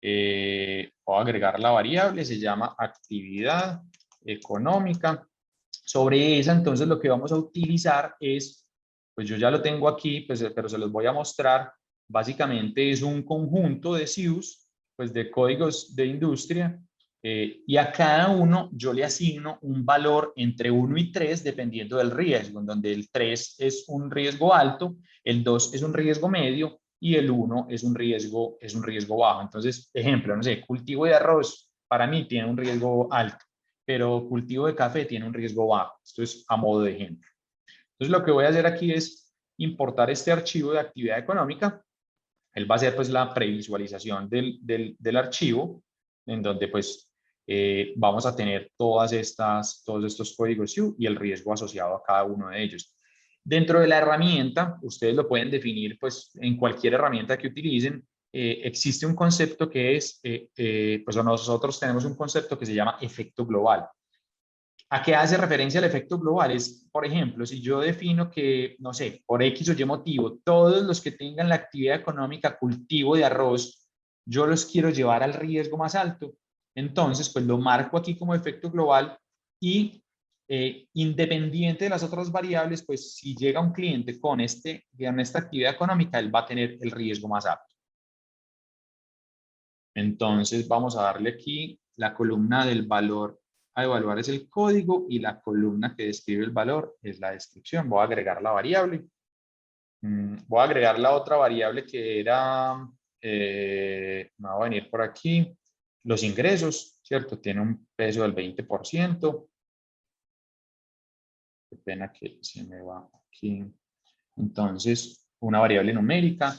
Voy a agregar la variable, se llama actividad económica. Sobre esa, entonces, lo que vamos a utilizar es, pues yo ya lo tengo aquí, pues, pero se los voy a mostrar. Básicamente es un conjunto de CIUs, pues de códigos de industria, y a cada uno yo le asigno un valor entre 1 y 3 dependiendo del riesgo, en donde el 3 es un riesgo alto, el 2 es un riesgo medio y el 1 es un riesgo bajo. Entonces, ejemplo, no sé, cultivo de arroz para mí tiene un riesgo alto, pero cultivo de café tiene un riesgo bajo. Esto es a modo de ejemplo. Entonces, lo que voy a hacer aquí es importar este archivo de actividad económica. Él va a ser pues la previsualización del archivo, en donde pues vamos a tener todos estos códigos SIU y el riesgo asociado a cada uno de ellos. Dentro de la herramienta, ustedes lo pueden definir pues en cualquier herramienta que utilicen. Existe un concepto que es, pues nosotros tenemos un concepto que se llama efecto global. ¿A qué hace referencia el efecto global? Es, por ejemplo, si yo defino que, no sé, por X o Y motivo, todos los que tengan la actividad económica cultivo de arroz, yo los quiero llevar al riesgo más alto. Entonces, pues lo marco aquí como efecto global y independiente de las otras variables, pues si llega un cliente con esta actividad económica, él va a tener el riesgo más alto. Entonces, vamos a darle aquí la columna del valor a evaluar es el código y la columna que describe el valor es la descripción. Voy a agregar la variable. Voy a agregar la otra variable que era, me va a venir por aquí, los ingresos, ¿cierto? Tiene un peso del 20%. Qué pena que se me va aquí. Entonces, una variable numérica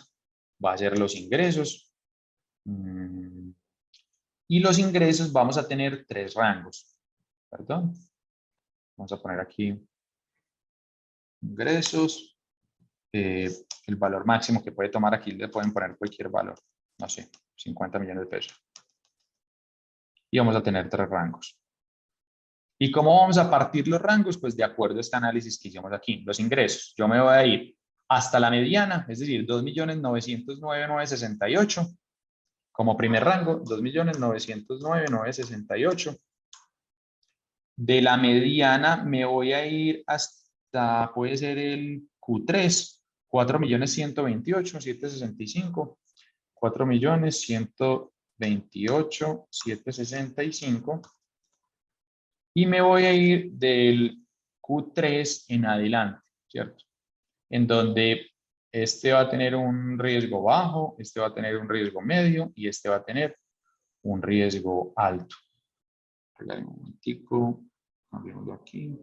va a ser los ingresos. Y los ingresos vamos a tener 3 rangos. Perdón. Vamos a poner aquí ingresos. El valor máximo que puede tomar aquí le pueden poner cualquier valor. No sé, 50 millones de pesos. Y vamos a tener 3 rangos. ¿Y cómo vamos a partir los rangos? Pues de acuerdo a este análisis que hicimos aquí. Los ingresos. Yo me voy a ir hasta la mediana, es decir, 2.909.968. Como primer rango, 2.909.968. De la mediana me voy a ir hasta, puede ser el Q3, 4.128.765, 4.128.765. Y me voy a ir del Q3 en adelante, ¿cierto? En donde este va a tener un riesgo bajo, este va a tener un riesgo medio y este va a tener un riesgo alto. Un momentico, cambiémoslo aquí.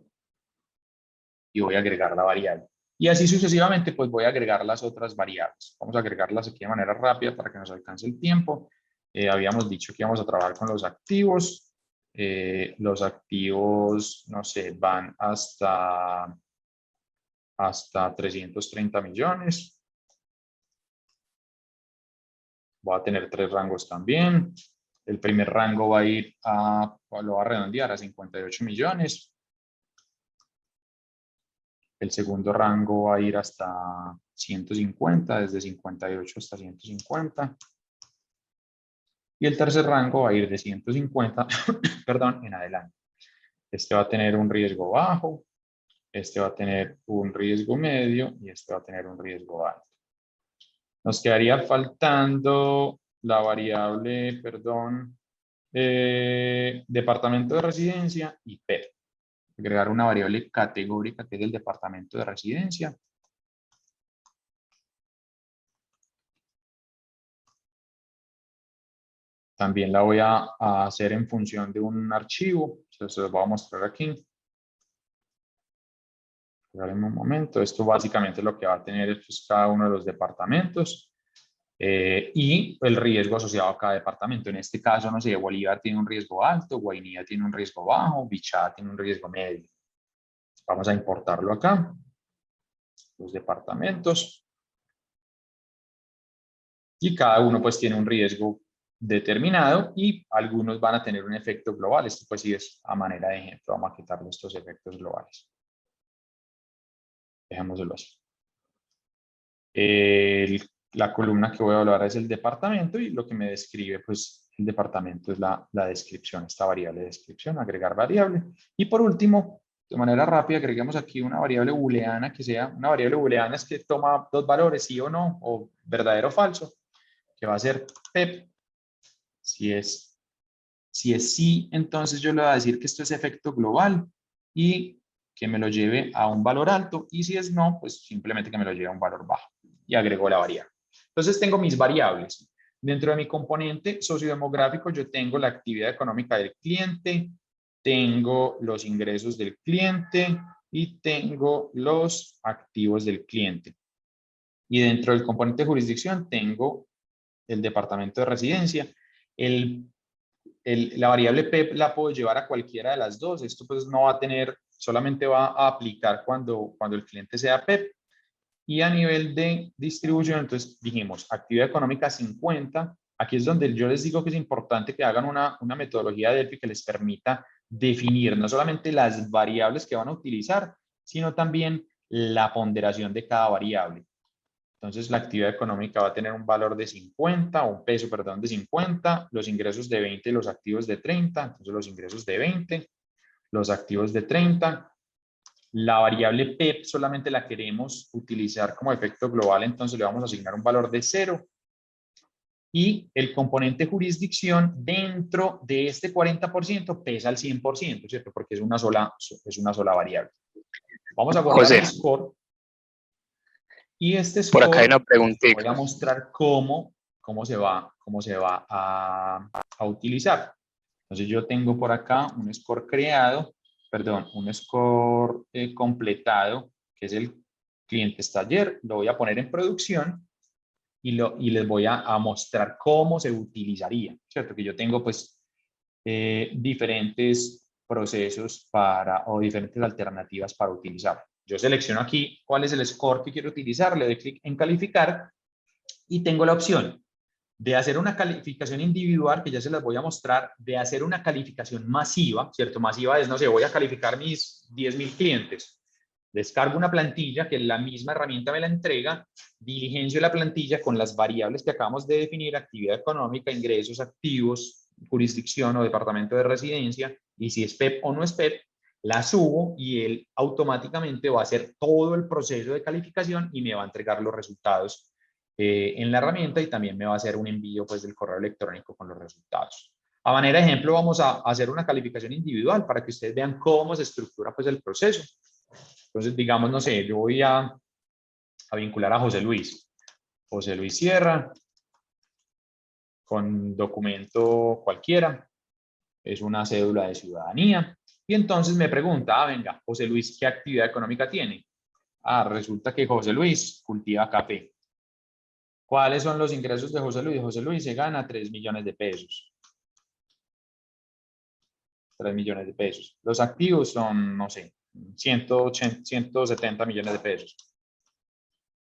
Y voy a agregar la variable. Y así sucesivamente, pues voy a agregar las otras variables. Vamos a agregarlas aquí de manera rápida para que nos alcance el tiempo. Habíamos dicho que íbamos a trabajar con los activos. Los activos, no sé, van hasta 330 millones. Voy a tener 3 rangos también. El primer rango va a ir lo va a redondear a 58 millones. El segundo rango va a ir hasta 150, desde 58 hasta 150. Y el tercer rango va a ir de 150, perdón, en adelante. Este va a tener un riesgo bajo, este va a tener un riesgo medio y este va a tener un riesgo alto. Nos quedaría faltando la variable, perdón, departamento de residencia y PEP. Agregar una variable categórica que es el departamento de residencia. También la voy a hacer en función de un archivo. Se los voy a mostrar aquí. Esperen un momento. Esto básicamente lo que va a tener es cada uno de los departamentos y el riesgo asociado a cada departamento. En este caso, no sé, Bolívar tiene un riesgo alto, Guainía tiene un riesgo bajo, Bichada tiene un riesgo medio. Vamos a importarlo acá. Los departamentos. Y cada uno pues tiene un riesgo determinado y algunos van a tener un efecto global. Esto pues sí es a manera de ejemplo. Vamos a quitarle estos efectos globales. Dejémoslo así. La columna que voy a evaluar es el departamento y lo que me describe pues el departamento es la descripción, esta variable de descripción, agregar variable. Y por último, de manera rápida, agreguemos aquí una variable booleana que sea, una variable booleana es que toma dos valores, sí o no, o verdadero o falso, que va a ser PEP. Si es sí, entonces yo le voy a decir que esto es efecto global y que me lo lleve a un valor alto, y si es no, pues simplemente que me lo lleve a un valor bajo y agrego la variable. Entonces tengo mis variables. Dentro de mi componente sociodemográfico yo tengo la actividad económica del cliente, tengo los ingresos del cliente y tengo los activos del cliente. Y dentro del componente de jurisdicción tengo el departamento de residencia. La variable PEP la puedo llevar a cualquiera de las dos. Esto pues no va a tener, solamente va a aplicar cuando el cliente sea PEP. Y a nivel de distribución, entonces dijimos actividad económica 50. Aquí es donde yo les digo que es importante que hagan una metodología de Delphi que les permita definir no solamente las variables que van a utilizar, sino también la ponderación de cada variable. Entonces, la actividad económica va a tener un valor de 50, un peso, perdón, de 50, los ingresos de 20 y los activos de 30. Entonces, los ingresos de 20, los activos de 30. La variable PEP solamente la queremos utilizar como efecto global, entonces le vamos a asignar un valor de 0. Y el componente jurisdicción dentro de este 40% pesa al 100%, ¿cierto? Porque es una sola variable. Vamos a guardar José, el score. Y este por acá hay score, una preguntita. voy a mostrar cómo se va a utilizar. Entonces yo tengo por acá un score creado, perdón, un score completado, que es el cliente taller. Lo voy a poner en producción y les voy a mostrar cómo se utilizaría, ¿cierto? Que yo tengo pues diferentes procesos o diferentes alternativas para utilizar. Yo selecciono aquí cuál es el score que quiero utilizar, le doy clic en calificar y tengo la opción de hacer una calificación individual, que ya se las voy a mostrar, de hacer una calificación masiva, ¿cierto? Masiva es, no sé, voy a calificar mis 10.000 clientes. Descargo una plantilla que la misma herramienta me la entrega, diligencio la plantilla con las variables que acabamos de definir, actividad económica, ingresos, activos, jurisdicción o departamento de residencia, y si es PEP o no es PEP, la subo y él automáticamente va a hacer todo el proceso de calificación y me va a entregar los resultados en la herramienta, y también me va a hacer un envío pues del correo electrónico con los resultados. A manera de ejemplo, vamos a hacer una calificación individual para que ustedes vean cómo se estructura pues el proceso. Entonces, digamos, no sé, yo voy a vincular a José Luis. José Luis Sierra, con documento cualquiera, es una cédula de ciudadanía. Y entonces me pregunta, venga, José Luis, ¿qué actividad económica tiene? Resulta que José Luis cultiva café. ¿Cuáles son los ingresos de José Luis? José Luis se gana 3 millones de pesos. 3 millones de pesos. Los activos son, no sé, 180, 170 millones de pesos.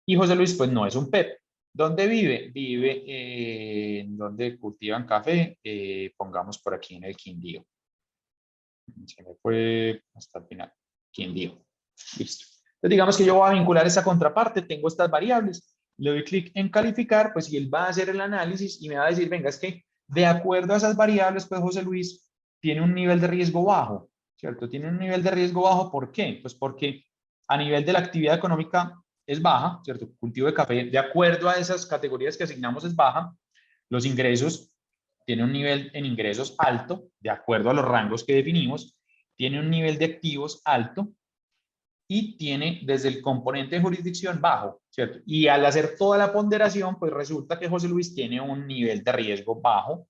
Y José Luis, pues no es un PEP. ¿Dónde vive? Vive en donde cultivan café, pongamos por aquí en el Quindío. Se me fue hasta el final. Quindío. Listo. Entonces digamos que yo voy a vincular esa contraparte, tengo estas variables, le doy clic en calificar, pues y él va a hacer el análisis y me va a decir, venga, es que de acuerdo a esas variables, pues José Luis tiene un nivel de riesgo bajo, ¿cierto? Tiene un nivel de riesgo bajo, ¿por qué? Pues porque a nivel de la actividad económica es baja, ¿cierto? Cultivo de café, de acuerdo a esas categorías que asignamos es baja, los ingresos, tiene un nivel en ingresos alto, de acuerdo a los rangos que definimos, tiene un nivel de activos alto, y tiene desde el componente de jurisdicción bajo, ¿cierto? Y al hacer toda la ponderación, pues resulta que José Luis tiene un nivel de riesgo bajo.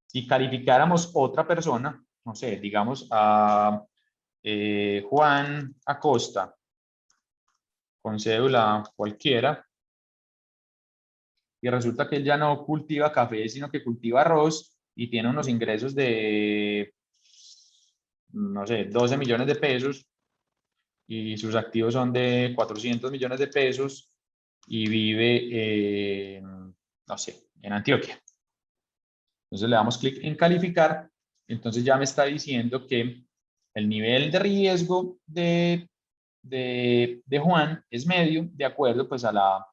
Si calificáramos otra persona, no sé, digamos a Juan Acosta, con cédula cualquiera, y resulta que él ya no cultiva café, sino que cultiva arroz y tiene unos ingresos de, no sé, 12 millones de pesos, y sus activos son de 400 millones de pesos y vive, no sé, en Antioquia. Entonces le damos clic en calificar, entonces ya me está diciendo que el nivel de riesgo de Juan es medio, de acuerdo pues a la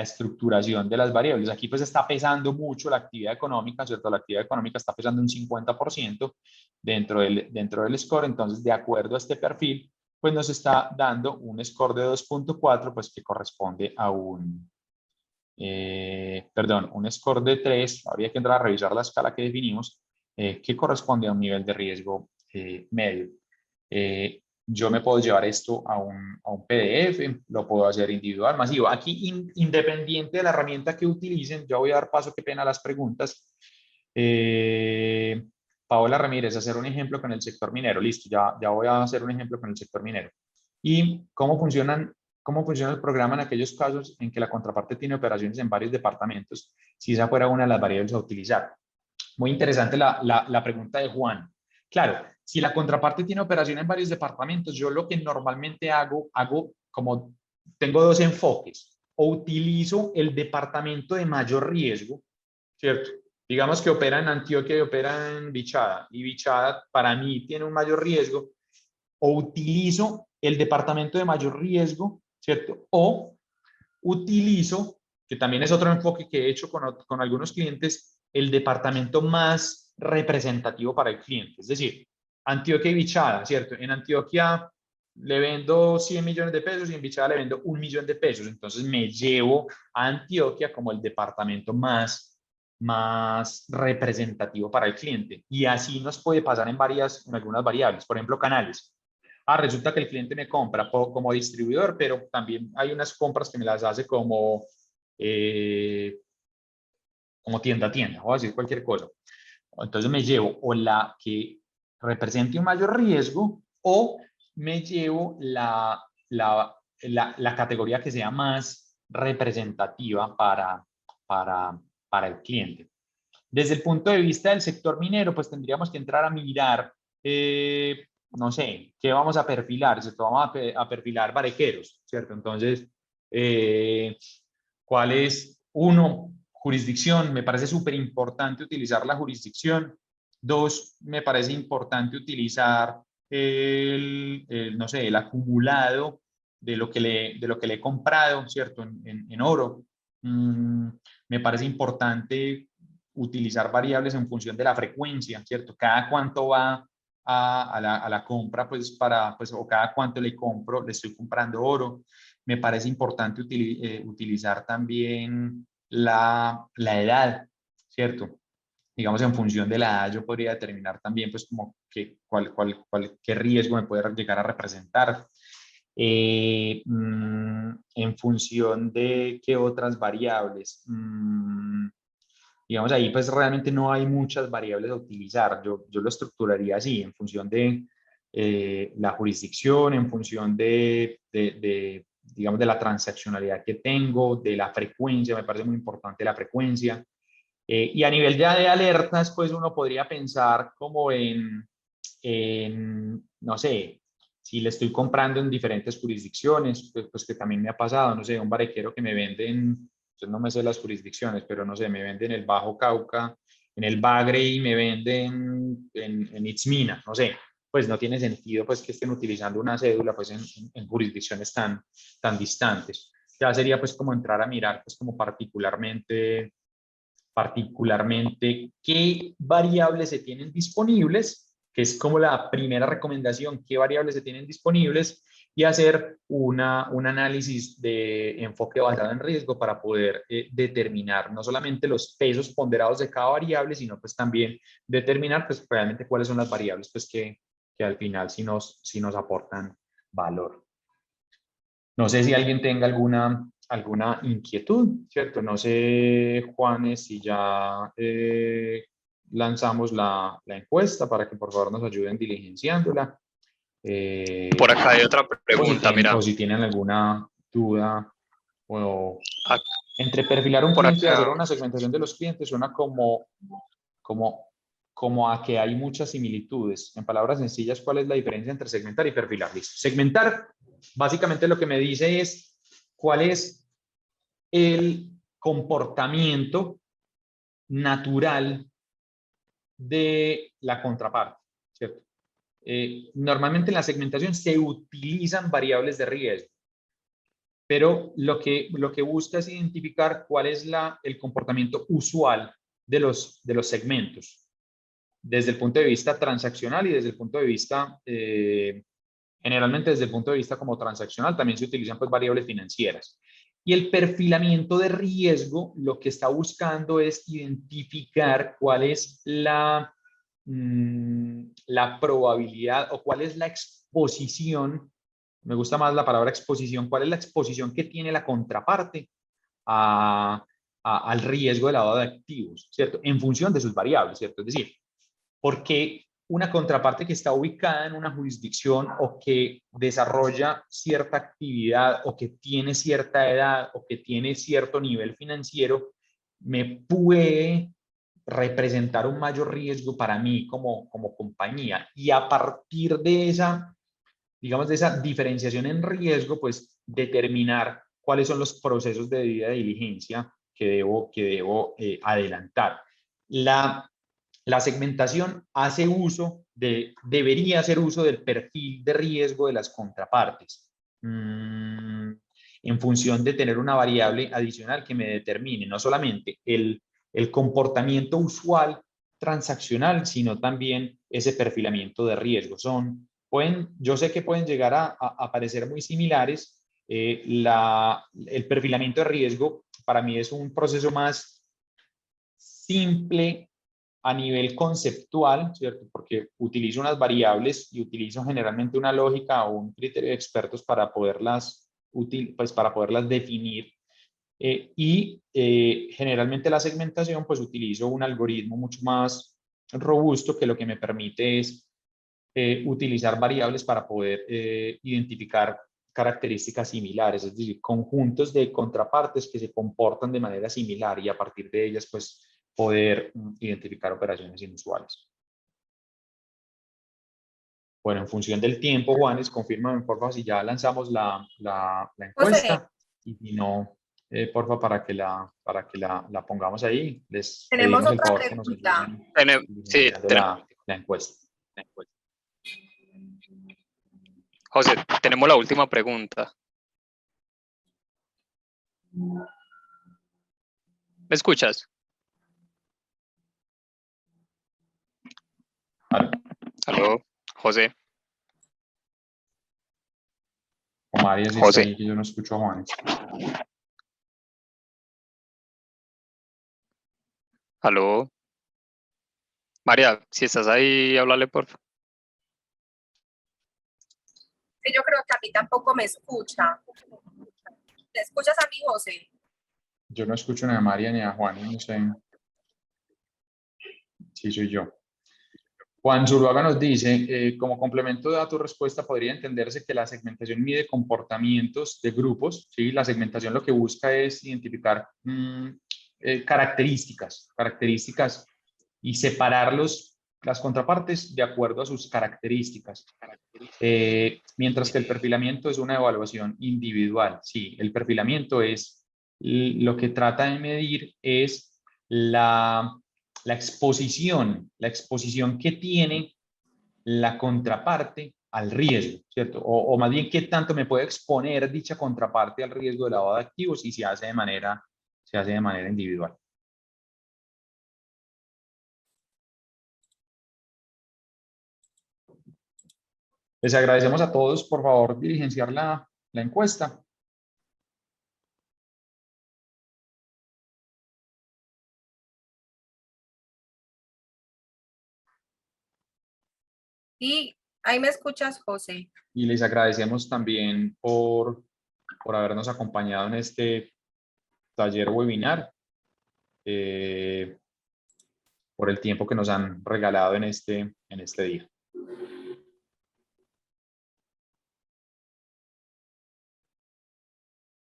estructuración de las variables. Aquí pues está pesando mucho la actividad económica, ¿cierto? La actividad económica está pesando un 50% dentro del score, entonces de acuerdo a este perfil, pues nos está dando un score de 2.4, pues que corresponde a un score de 3, habría que entrar a revisar la escala que definimos, que corresponde a un nivel de riesgo medio. Yo me puedo llevar esto a un PDF, lo puedo hacer individual, masivo. Aquí, independiente de la herramienta que utilicen, yo voy a dar paso, qué pena, a las preguntas. Paola Ramírez, hacer un ejemplo con el sector minero. Listo, ya voy a hacer un ejemplo con el sector minero. ¿Y cómo funciona el programa en aquellos casos en que la contraparte tiene operaciones en varios departamentos, si esa fuera una de las variables a utilizar? Muy interesante la pregunta de Juan. Claro, si la contraparte tiene operación en varios departamentos, yo lo que normalmente hago como tengo dos enfoques. O utilizo el departamento de mayor riesgo, ¿cierto? Digamos que opera en Antioquia y opera en Bichada, y Bichada para mí tiene un mayor riesgo, o utilizo el departamento de mayor riesgo, ¿cierto? O utilizo, que también es otro enfoque que he hecho con algunos clientes, el departamento más representativo para el cliente. Es decir, Antioquia y Bichada, ¿cierto? En Antioquia le vendo 100 millones de pesos y en Bichada le vendo 1 millón de pesos. Entonces me llevo a Antioquia como el departamento más representativo para el cliente. Y así nos puede pasar en algunas variables. Por ejemplo, canales. Resulta que el cliente me compra como distribuidor, pero también hay unas compras que me las hace como tienda a tienda, voy a decir cualquier cosa. Entonces me llevo o la que represente un mayor riesgo o me llevo la categoría que sea más representativa para el cliente. Desde el punto de vista del sector minero, pues tendríamos que entrar a mirar, no sé, ¿qué vamos a perfilar? ¿Cierto? Vamos a perfilar barequeros, ¿cierto? Entonces, ¿cuál es? Uno, jurisdicción. Me parece súper importante utilizar la jurisdicción. Dos, me parece importante utilizar no sé, el acumulado de lo que le he comprado, ¿cierto? En oro. Me parece importante utilizar variables en función de la frecuencia, ¿cierto? Cada cuánto va a la compra, pues o cada cuánto le estoy comprando oro. Me parece importante utilizar también la edad, ¿cierto? Digamos, en función de la edad, yo podría determinar también, pues, como qué riesgo me puede llegar a representar. En función de qué otras variables. Digamos, ahí pues realmente no hay muchas variables a utilizar. Yo lo estructuraría así, en función de la jurisdicción, en función digamos, de la transaccionalidad que tengo, de la frecuencia, me parece muy importante la frecuencia. Y a nivel ya de alertas, pues uno podría pensar como no sé, si le estoy comprando en diferentes jurisdicciones, pues que también me ha pasado, no sé, un barequero que me venden, pues no me sé las jurisdicciones, pero no sé, me venden en el Bajo Cauca, en el Bagre y me venden en Itzmina, no sé, pues no tiene sentido pues que estén utilizando una cédula pues en jurisdicciones tan distantes. Ya sería pues como entrar a mirar pues como particularmente qué variables se tienen disponibles, que es como la primera recomendación, qué variables se tienen disponibles, y hacer un análisis de enfoque basado en riesgo para poder determinar no solamente los pesos ponderados de cada variable, sino pues también determinar pues realmente cuáles son las variables pues que al final sí nos aportan valor. No sé si alguien tenga alguna inquietud, ¿cierto? No sé, Juanes, si ya lanzamos la encuesta para que por favor nos ayuden diligenciándola. Por acá hay otra pregunta, mira. O si tienen alguna duda o Ac- entre perfilar un Por cliente y hacer acá, una segmentación de los clientes suena como, como a que hay muchas similitudes. En palabras sencillas, ¿cuál es la diferencia entre segmentar y perfilar? Listo. Segmentar, básicamente lo que me dice es cuál es el comportamiento natural de la contraparte, ¿cierto? Normalmente en la segmentación se utilizan variables de riesgo, pero lo que busca es identificar cuál es el comportamiento usual de los segmentos, desde el punto de vista transaccional y desde el punto de vista, generalmente desde el punto de vista como transaccional, también se utilizan pues variables financieras. Y el perfilamiento de riesgo lo que está buscando es identificar cuál es la probabilidad o cuál es la exposición, me gusta más la palabra exposición, cuál es la exposición que tiene la contraparte al riesgo de lavado de activos, ¿cierto? En función de sus variables, ¿cierto? Es decir, porque una contraparte que está ubicada en una jurisdicción o que desarrolla cierta actividad o que tiene cierta edad o que tiene cierto nivel financiero, me puede representar un mayor riesgo para mí como compañía. Y a partir de digamos, de esa diferenciación en riesgo, pues determinar cuáles son los procesos de debida diligencia que debo adelantar. La segmentación debería hacer uso del perfil de riesgo de las contrapartes, en función de tener una variable adicional que me determine no solamente el comportamiento usual transaccional, sino también ese perfilamiento de riesgo. Yo sé que pueden llegar a parecer muy similares. El perfilamiento de riesgo para mí es un proceso más simple a nivel conceptual, ¿cierto? Porque utilizo unas variables y utilizo generalmente una lógica o un criterio de expertos para para poderlas definir. Generalmente la segmentación, pues utilizo un algoritmo mucho más robusto que lo que me permite es utilizar variables para poder identificar características similares, es decir, conjuntos de contrapartes que se comportan de manera similar y a partir de ellas, pues, poder identificar operaciones inusuales. Bueno, en función del tiempo, Juanes, confírmame, por favor, si ya lanzamos la José, encuesta y si no, por favor, para que la pongamos ahí, les tenemos pedimos el otra favor que nos pregunta. ayuden sí, diligenciando la encuesta. José, tenemos la última pregunta. ¿Me escuchas? Aló, José. O María, si está José. ahí, que yo no escucho a Juanes. Aló. María, si estás ahí, háblale por favor. Yo creo que a mí tampoco me escucha. ¿Me escuchas a mí, José? Yo no escucho ni a María ni a Juanes, no sé si soy yo. Juan Zuluaga nos dice, como complemento a tu respuesta, podría entenderse que la segmentación mide comportamientos de grupos, ¿sí? La segmentación lo que busca es identificar características y separarlos, las contrapartes, de acuerdo a sus características. Mientras que el perfilamiento es una evaluación individual. Sí, el perfilamiento es lo que trata de medir es la exposición que tiene la contraparte al riesgo, ¿cierto? O más bien, qué tanto me puede exponer dicha contraparte al riesgo de lavado de activos y se hace de manera individual. Les agradecemos a todos, por favor, diligenciar la encuesta. Y ahí me escuchas, José. Y les agradecemos también por habernos acompañado en este taller webinar, por el tiempo que nos han regalado en este día.